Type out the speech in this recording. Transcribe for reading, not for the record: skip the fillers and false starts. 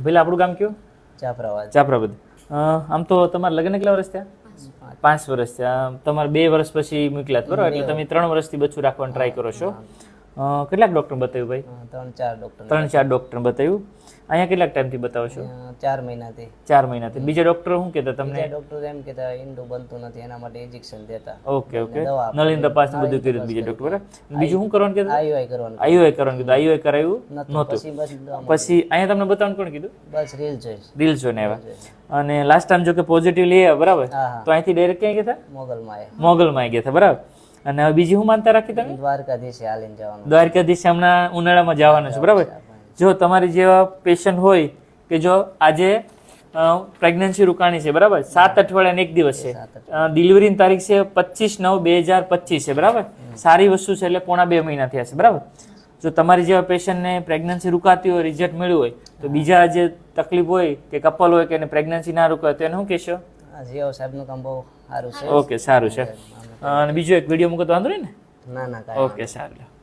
પેલા આપણું ગામ કયું? જાફરાબાદ. જાફરાબાદ. આમ તો તમારા લગ્ન કેટલા વર્ષ થયા? 5 વર્ષ થયા. તમારે 2 વર્ષ પછી મોકલ્યા બરાબર, એટલે તમે 3 વર્ષથી બચ્ચું રાખવાનો ટ્રાય કરો છો. કેટલાક ડૉક્ટર બતાવ્યું ભાઈ? 3-4 ડૉક્ટર બતાવ્યું. અહીંયા કેટલાક ટાઈમથી બતાવો છો? 4 મહિનાથી. 4 મહિનાથી. બીજા ડૉક્ટર શું કહેતા તમને? ડૉક્ટર એમ કહેતા ઈંડું બનતું નથી, એના માટે ઇન્જેક્શન દેતા. ઓકે નળીની તપાસ ને બધું કર્યું બીજા ડૉક્ટર બરાબર. બીજું શું કરવાનું કીધું? આઈયુઆઈ કરવાનું. આઈયુઆઈ કરવાનું કીધું. આઈયુઆઈ કરાવ્યું નહોતું. પછી અહીંયા તમને બતાવવાનું કોણ કીધું? બસ રીલ જોઈ. રીલ જોઈને આવ્યા. અને લાસ્ટ ટાઈમ જો કે પોઝિટિવ લઈ આવ્યા બરાબર, તો અહીંથી ડાયરેક્ટ ક્યાં ગયા હતા? મોગલમાં ગયા હતા બરાબર. અને હવે બીજી શું માનતા રાખી તમે? દ્વારકાધીશે હાલીને જવાનું. દ્વારકાધીશ હમણાં ઉનાળામાં જવાનું છે બરાબર. જો તમારી જેવા પેશન્ટ હોય કે જો આજે પ્રેગ્નન્સી રોકાણી છે બરાબર, 7 અઠવાડિયા ને 1 દિવસ છે, ડિલિવરીની તારીખ છે 25/9/2025 છે બરાબર, સારી વસ્તુ છે, એટલે પોણા 2 મહિના થયા છે બરાબર. જો તમારી જેવા પેશન્ટને પ્રેગ્નન્સી રૂકાતી હોય, રિઝલ્ટ મળ્યું હોય, તો બીજા જે તકલીફ હોય કે કપલ હોય કે એને પ્રેગ્નન્સી ના રૂકાય તો એને શું કહેશો? જીઓ સાહેબનું કામ બહુ સારું છે. ઓકે સારું છે. અને બીજો એક વિડીયો મૂકો તો વાંધો નહીં ને? ના ઓકે સારું.